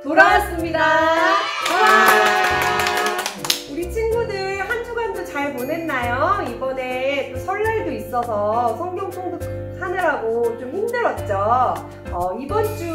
돌아왔습니다. 우리 친구들 한 주간도 잘 보냈나요? 이번에 또 설날도 있어서 성경 통독하느라고 좀 힘들었죠? 이번 주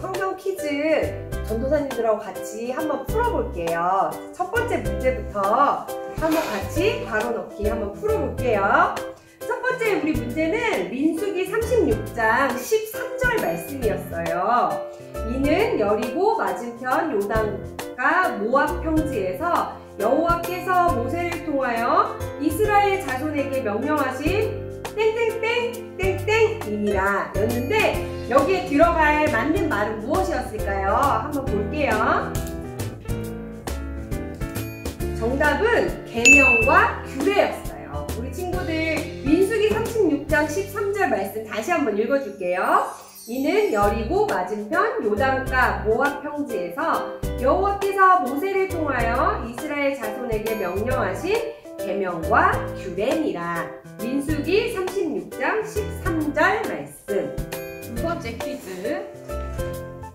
성경 퀴즈 전도사님들하고 같이 한번 풀어볼게요. 첫 번째 문제부터 한번 같이 바로 넣기 한번 풀어볼게요. 첫 번째 우리 문제는 민수기 36장 13절 말씀이었어요. 이는 여리고 맞은편 요단가 모압 평지에서 여호와께서 모세를 통하여 이스라엘 자손에게 명령하신 땡땡땡땡땡이니라 였는데 여기에 들어갈 맞는 말은 무엇이었을까요? 한번 볼게요. 정답은 계명과 규례였어요. 우리 친구들 민수기 36장 13절 말씀 다시 한번 읽어줄게요. 이는 여리고 맞은편 요단가 모압 평지에서 여호와께서 모세를 통하여 이스라엘 자손에게 명령하신 계명과 규례니라. 민수기 36장 13절 말씀. 두 번째 퀴즈.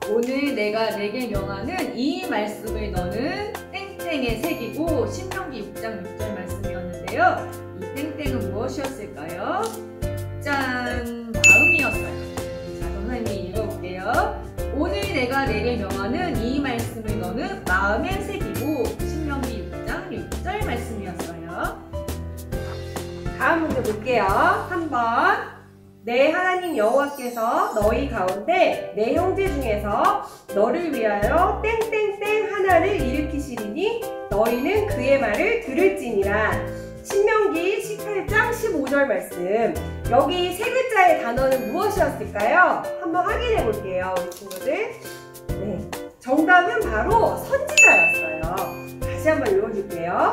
오늘 내가 내게 명하는 이 말씀을 너는 땡땡에 새기고 신명기 6장 6절 말씀이었는데요. 이 땡땡은 무엇이었을까요? 짠! 마음이었어요. 자, 선생님이 읽어볼게요. 오늘 내가 내게 명하는 이 말씀을 너는 마음에 새기고 신명기 6장 6절 말씀이었어요. 다음 문제 볼게요. 3번. 내 하나님 여호와께서 너희 가운데 내 형제 중에서 너를 위하여 땡땡땡 하나를 일으키시리니 너희는 그의 말을 들을지니라. 신명기 18장 15절 말씀. 여기 세 글자의 단어는 무엇이었을까요? 한번 확인해 볼게요, 우리 친구들. 네, 정답은 바로 선지자였어요. 다시 한번 읽어줄게요.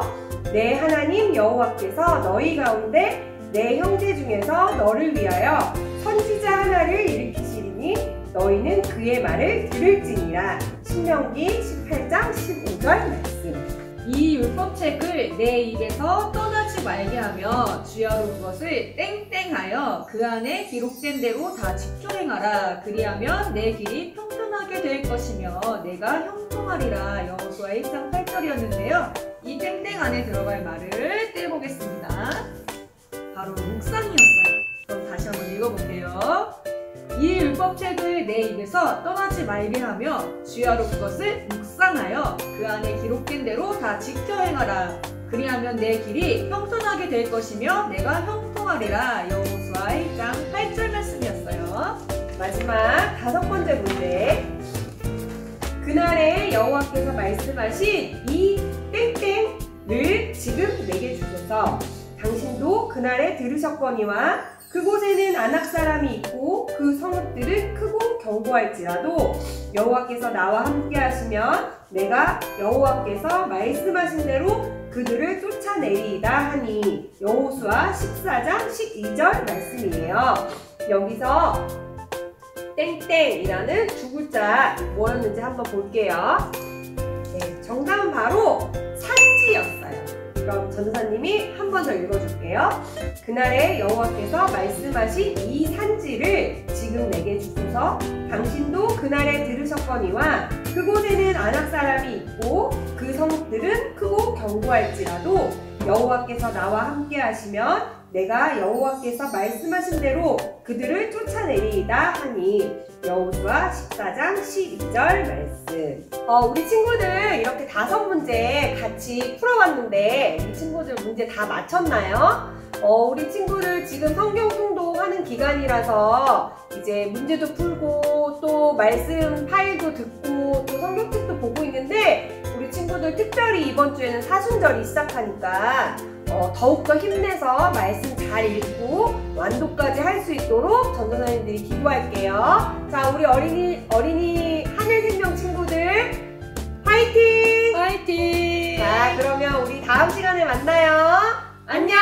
내 하나님 여호와께서 너희 가운데 내 형제 중에서 너를 위하여 선지자 하나를 일으키시리니 너희는 그의 말을 들을지니라. 신명기 18장 15절 말씀. 이 율법책을 내 입에서 떠나지 말게 하며 주야로 그것을 땡땡하여 그 안에 기록된 대로 다 직조행하라. 그리하면 내 길이 평편하게 될 것이며 내가 형통하리라. 여호수아 1장 8절이었는데요. 이 땡땡 안에 들어갈 말을 떼보겠습니다. 바로 묵상이었어요. 그럼 다시 한번 읽어볼게요. 이 율법책을 내 입에서 떠나지 말게 하며 주야로 그것을 묵상하여 그 안에 기록된 대로 다 지켜 행하라. 그리하면 내 길이 형통하게 될 것이며 내가 형통하리라. 여호수아 1장 8절 말씀이었어요. 마지막 다섯 번째 문제. 그날에 여호와께서 말씀하신 이 땡땡을 지금 내게 주소서. 당신도 그날에 들으셨거니와 그곳에는 아낙 사람이 있고 그 성읍들은 크고 견고할지라도 여호와께서 나와 함께 하시면 내가 여호와께서 말씀하신 대로 그들을 쫓아내리이다 하니. 여호수아 14장 12절 말씀이에요. 여기서 땡땡이라는 두 글자 뭐였는지 한번 볼게요. 네, 정답은 바로 산지였어요. 그럼 전도사님이 한 번 더 읽어줄게요. 그날에 여호와께서 말씀하신 이 산지를 지금 내게 주소서. 당신도 그날에 들으셨거니와 그곳에는 아낙 사람이 있고 그 성읍들은 크고 견고할지라도 여호와께서 나와 함께 하시면 내가 여호와께서 말씀하신 대로 그들을 쫓아내리이다 하니. 여호수아 14장 12절 말씀. 우리 친구들 이렇게 5문제 같이 풀어봤는데 우리 친구들 문제 다 맞췄나요? 우리 친구들 지금 성경 통독하는 기간이라서 이제 문제도 풀고 또 말씀 파일도 듣고 또 성경책도 보고 있는데 우리 친구들 특별히 이번 주에는 사순절이 시작하니까 더욱더 힘내서 말씀 잘 읽고 완독까지 할 수 있도록 전도사님들이 기도할게요. 자, 우리 어린이 하늘생명 친구들 화이팅! 화이팅! 자, 그러면 우리 다음 시간에 만나요. 안녕!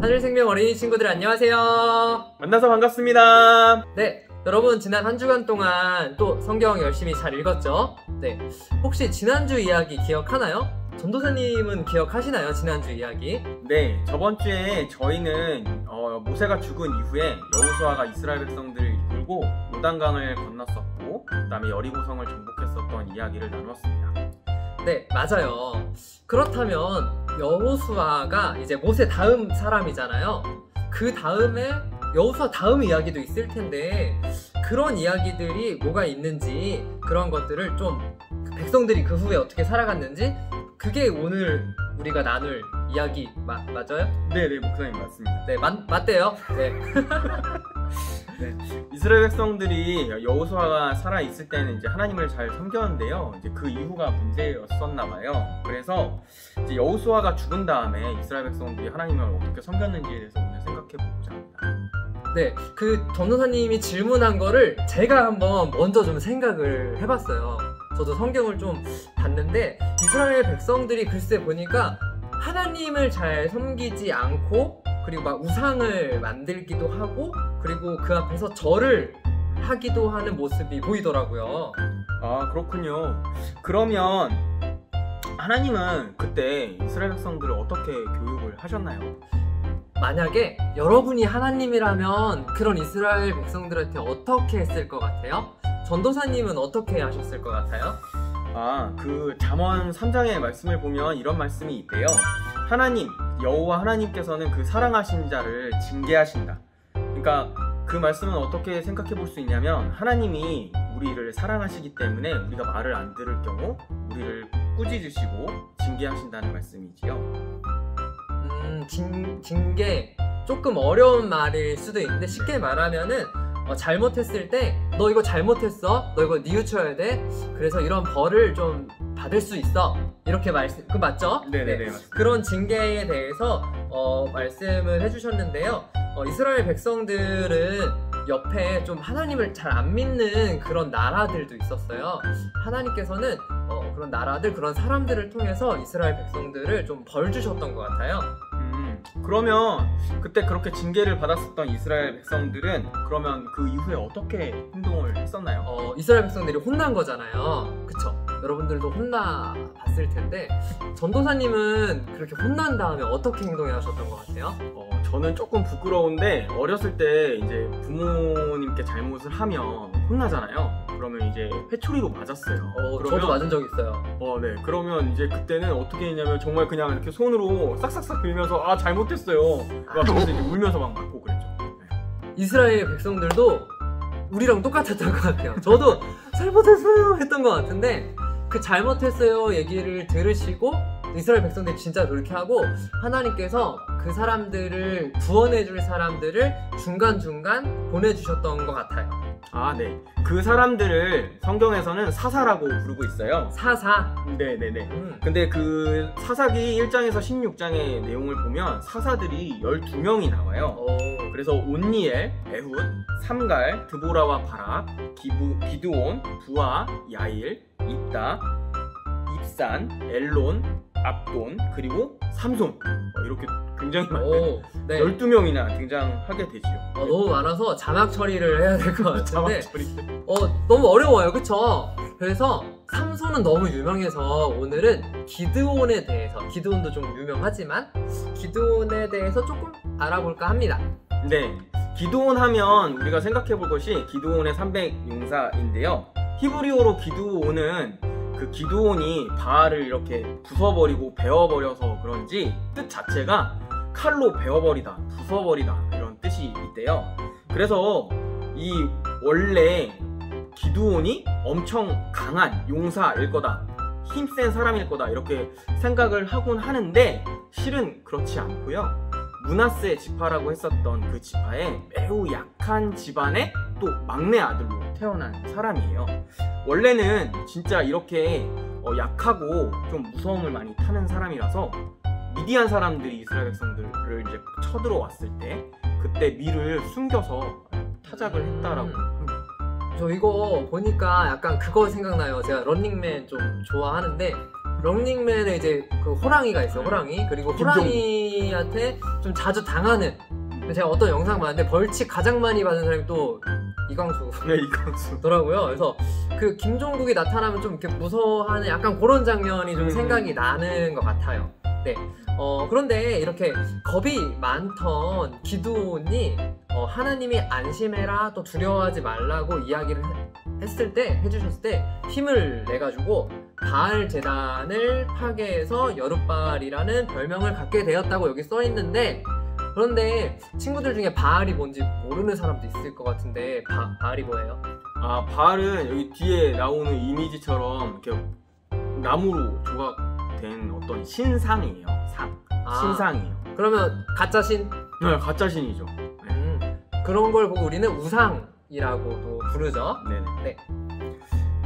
하늘생명 어린이 친구들 안녕하세요. 만나서 반갑습니다. 네, 여러분 지난 한 주간 동안 또 성경 열심히 잘 읽었죠? 네, 혹시 지난주 이야기 기억하나요? 전도사님은 기억하시나요? 지난주 이야기? 네, 저번 주에 저희는 모세가 죽은 이후에 여호수아가 이스라엘 백성들을 이끌고 요단강을 건넜었고 그다음에 여리고성을 정복했었던 이야기를 나누었습니다. 네, 맞아요. 그렇다면 여호수아가 이제 모세 다음 사람이잖아요. 그 다음에 여호수아 다음 이야기도 있을 텐데 그런 이야기들이 뭐가 있는지 그런 것들을 좀 백성들이 그 후에 어떻게 살아갔는지 그게 오늘 우리가 나눌 이야기 맞아요? 네네, 목사님 맞습니다. 네, 맞대요. 네. 이스라엘 백성들이 여호수아가 살아 있을 때는 이제 하나님을 잘 섬겼는데요. 이제 그 이후가 문제였었나 봐요. 그래서 이제 여호수아가 죽은 다음에 이스라엘 백성들이 하나님을 어떻게 섬겼는지에 대해서 오늘 생각해 보고자 합니다. 네, 그 전도사님이 질문한 거를 제가 한번 먼저 좀 생각을 해봤어요. 저도 성경을 좀 봤는데 이스라엘 백성들이 글쎄 보니까 하나님을 잘 섬기지 않고 그리고 막 우상을 만들기도 하고 그리고 그 앞에서 절을 하기도 하는 모습이 보이더라고요. 아, 그렇군요. 그러면 하나님은 그때 이스라엘 백성들을 어떻게 교육을 하셨나요? 만약에 여러분이 하나님이라면 그런 이스라엘 백성들한테 어떻게 했을 것 같아요? 전도사님은 어떻게 하셨을 것 같아요? 그 잠언 3장의 말씀을 보면 이런 말씀이 있대요. 하나님, 여호와 하나님께서는 그 사랑하신 자를 징계하신다. 그러니까 그 말씀은 어떻게 생각해 볼 수 있냐면 하나님이 우리를 사랑하시기 때문에 우리가 말을 안 들을 경우 우리를 꾸짖으시고 징계하신다는 말씀이지요. 징계 조금 어려운 말일 수도 있는데 쉽게 말하면은 잘못했을 때 너 이거 잘못했어, 너 이거 뉘우쳐야 돼, 그래서 이런 벌을 좀 받을 수 있어, 이렇게 말씀, 그 맞죠? 네네네, 네. 맞습니다. 그런 징계에 대해서 말씀을 해주셨는데요. 이스라엘 백성들은 옆에 좀 하나님을 잘 안 믿는 그런 나라들도 있었어요. 하나님께서는 그런 나라들, 그런 사람들을 통해서 이스라엘 백성들을 좀 벌 주셨던 것 같아요. 그러면 그때 그렇게 징계를 받았었던 이스라엘 백성들은 그러면 그 이후에 어떻게 행동을 했었나요? 이스라엘 백성들이 혼난 거잖아요. 그쵸? 여러분들도 혼나봤을 텐데 전도사님은 그렇게 혼난 다음에 어떻게 행동을 하셨던 것 같아요? 저는 조금 부끄러운데 어렸을 때 이제 부모님께 잘못을 하면 혼나잖아요. 그러면 이제 회초리로 맞았어요. 저도 맞은 적 있어요. 네. 그러면 이제 그때는 어떻게 했냐면 정말 그냥 이렇게 손으로 싹싹싹 빌면서 잘못했어요. 그래서 이제 울면서 막 맞고 그랬죠. 네. 이스라엘 백성들도 우리랑 똑같았던 것 같아요. 저도 잘못했어요 했던 것 같은데 그 잘못했어요 얘기를 들으시고 이스라엘 백성들이 진짜 그렇게 하고 하나님께서 그 사람들을 구원해줄 사람들을 중간중간 보내주셨던 것 같아요. 네. 그 사람들을 성경에서는 사사라고 부르고 있어요. 사사? 네네네. 근데 그 사사기 1장에서 16장의 내용을 보면 사사들이 12명이 나와요. 그래서 온니엘, 에훗, 삼갈, 드보라와 바락, 기드온, 부아, 야일, 입다, 입산, 엘론, 압돈, 그리고 삼손, 이렇게 굉장히 많아요. 네. 12명이나 등장하게 되지요. 너무 많아서 자막 처리를 해야 될 것 같은데 자막 처리. 너무 어려워요. 그쵸? 그래서 삼손은 너무 유명해서 오늘은 기드온에 대해서, 기드온도 좀 유명하지만 기드온에 대해서 조금 알아볼까 합니다. 네, 기드온 하면 우리가 생각해 볼 것이 기드온의 300용사인데요. 히브리어로 기드온은 그 기드온이 바알을 이렇게 부숴버리고 베어버려서 그런지 뜻 자체가 칼로 베어버리다, 부숴버리다 이런 뜻이 있대요. 그래서 이 원래 기드온이 엄청 강한 용사일 거다, 힘센 사람일 거다 이렇게 생각을 하곤 하는데 실은 그렇지 않고요. 므낫세 지파라고 했었던 그 지파에 매우 약한 집안의 또 막내 아들로 태어난 사람이에요. 원래는 진짜 이렇게 약하고 좀 무서움을 많이 타는 사람이라서 미디안 사람들이 이스라엘 백성들을 이제 쳐들어왔을 때 그때 밀을 숨겨서 타작을 했다라고 합니다. 저 이거 보니까 약간 그거 생각나요. 제가 런닝맨 좀 좋아하는데 런닝맨에 이제 그 호랑이가 있어요. 호랑이. 그리고 호랑이한테 좀 자주 당하는, 제가 어떤 영상 봤는데 벌칙 가장 많이 받는 사람이 또 이광수. 네, 이광수 더라고요. 그래서 그 김종국이 나타나면 좀 이렇게 무서워하는 약간 그런 장면이 좀 생각이 나는 것 같아요. 네. 그런데 이렇게 겁이 많던 기드온이 하나님이 안심해라, 또 두려워하지 말라고 이야기를 해주셨을 때 힘을 내가지고 바알 제단을 파괴해서 여룻바알이라는 별명을 갖게 되었다고 여기 써 있는데, 그런데 친구들 중에 바알이 뭔지 모르는 사람도 있을 것 같은데 바알이 뭐예요? 아, 바알은 여기 뒤에 나오는 이미지처럼 이렇게 나무로 조각된 어떤 신상이에요. 신상이에요. 그러면 가짜 신? 네, 가짜 신이죠. 그런 걸 보고 우리는 우상이라고도 부르죠. 네네. 네.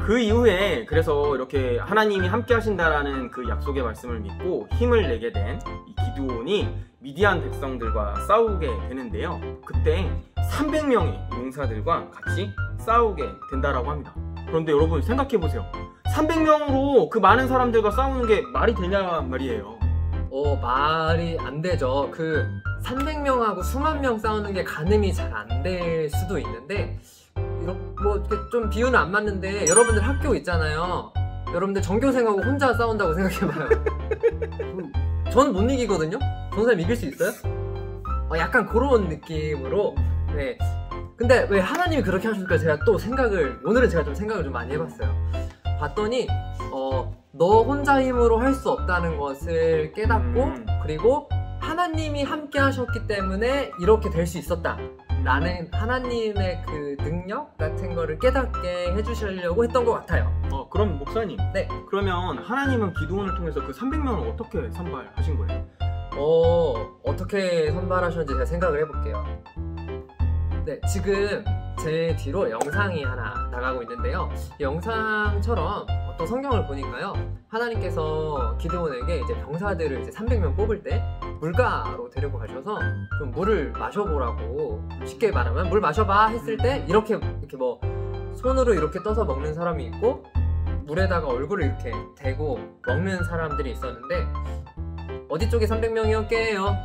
그 이후에 그래서 이렇게 하나님이 함께 하신다라는 그 약속의 말씀을 믿고 힘을 내게 된 이 기드온이 미디안 백성들과 싸우게 되는데요. 그때 300명의 용사들과 같이 싸우게 된다라고 합니다. 그런데 여러분 생각해보세요. 300명으로 그 많은 사람들과 싸우는 게 말이 되냐 말이에요. 말이 안 되죠. 그 300명하고 수만 명 싸우는 게 가늠이 잘 안 될 수도 있는데, 이렇게 좀 비유는 안 맞는데, 여러분들 학교 있잖아요. 여러분들 전교생하고 혼자 싸운다고 생각해봐요. 저는 못 이기거든요? 전사님 이길 수 있어요? 약간 그런 느낌으로. 네. 근데 왜 하나님이 그렇게 하실까 제가 또 오늘은 제가 좀 생각을 좀 많이 해봤어요. 봤더니 너 혼자 힘으로 할 수 없다는 것을 깨닫고, 그리고 하나님이 함께 하셨기 때문에 이렇게 될 수 있었다 라는 하나님의 그 능력 같은 거를 깨닫게 해주시려고 했던 것 같아요. 그럼 목사님, 네. 그러면 하나님은 기드온을 통해서 그 300명을 어떻게 선발하신 거예요? 어떻게 선발하셨는지 제가 생각을 해볼게요. 네, 지금 제 뒤로 영상이 하나 나가고 있는데요. 이 영상처럼 또 성경을 보니까요, 하나님께서 기드온에게 이제 병사들을 이제 300명 뽑을 때 물가로 데리고 가셔서 좀 물을 마셔보라고, 쉽게 말하면 물 마셔봐 했을 때 이렇게 뭐 손으로 이렇게 떠서 먹는 사람이 있고, 물에다가 얼굴을 이렇게 대고 먹는 사람들이 있었는데, 어디 쪽에 300명이었게요?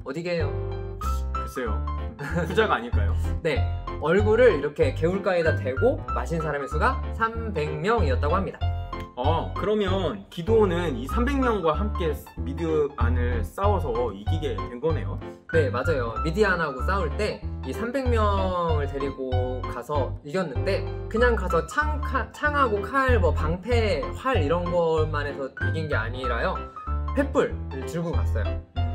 어디게요? 글쎄요. 후자가 아닐까요? 네, 얼굴을 이렇게 개울가에다 대고 마신 사람의 수가 300명이었다고 합니다. 그러면 기드온은 이 300명과 함께 미디안을 싸워서 이기게 된 거네요. 네, 맞아요. 미디안하고 싸울 때 이 300명을 데리고 가서 이겼는데, 그냥 가서 창하고 칼, 뭐 방패, 활 이런 것만 해서 이긴 게 아니라요, 횃불을 들고 갔어요.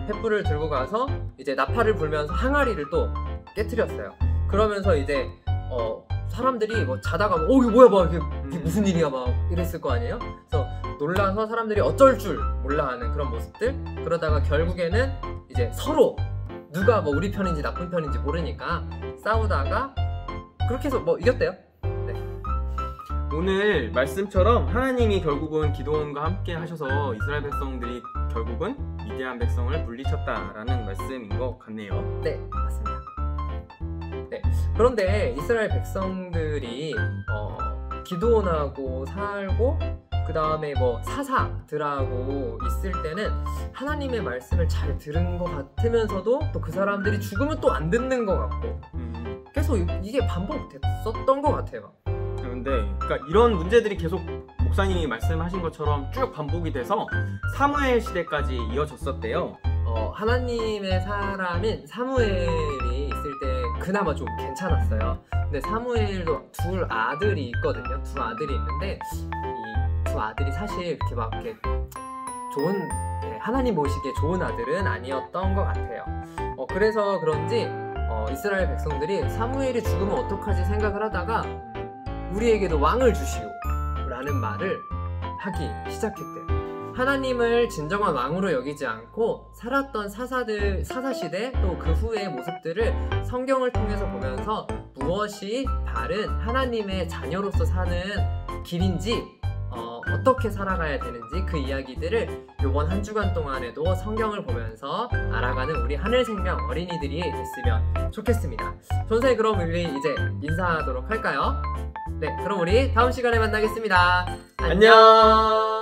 횃불을 들고 가서 이제 나팔을 불면서 항아리를 또 깨트렸어요. 그러면서 이제 사람들이 뭐 자다가 이게 뭐야, 막 이게 무슨 일이야 막 이랬을 거 아니에요. 그래서 놀라서 사람들이 어쩔 줄 몰라 하는 그런 모습들. 그러다가 결국에는 이제 서로 누가 뭐 우리 편인지 나쁜 편인지 모르니까 싸우다가 그렇게 해서 뭐 이겼대요. 네. 오늘 말씀처럼 하나님이 결국은 기드온과 함께 하셔서 이스라엘 백성들이 결국은 미디안 백성을 물리쳤다라는 말씀인 것 같네요. 네, 맞습니다. 네, 그런데 이스라엘 백성들이 기드온하고 살고, 그 다음에 뭐 사사들하고 있을 때는 하나님의 말씀을 잘 들은 것 같으면서도 또 그 사람들이 죽으면 또 안 듣는 것 같고, 계속 이게 반복됐었던 것 같아요. 그런데 그러니까 이런 문제들이 계속 목사님이 말씀하신 것처럼 쭉 반복이 돼서 사무엘 시대까지 이어졌었대요. 하나님의 사람인 사무엘이 있을 때 그나마 좀 괜찮았어요. 근데 사무엘도 둘 아들이 있거든요. 두 아들이 있는데 이 두 아들이 사실 이렇게 좋은, 하나님 모시기에 좋은 아들은 아니었던 것 같아요. 그래서 그런지 이스라엘 백성들이 사무엘이 죽으면 어떡하지 생각을 하다가 우리에게도 왕을 주시오 라는 말을 하기 시작했대요. 하나님을 진정한 왕으로 여기지 않고 살았던 사사시대 또 그 후의 모습들을 성경을 통해서 보면서 무엇이 바른 하나님의 자녀로서 사는 길인지, 어떻게 살아가야 되는지 그 이야기들을 이번 한 주간 동안에도 성경을 보면서 알아가는 우리 하늘생명 어린이들이 됐으면 좋겠습니다. 전사님, 그럼 우리 이제 인사하도록 할까요? 네, 그럼 우리 다음 시간에 만나겠습니다. 안녕.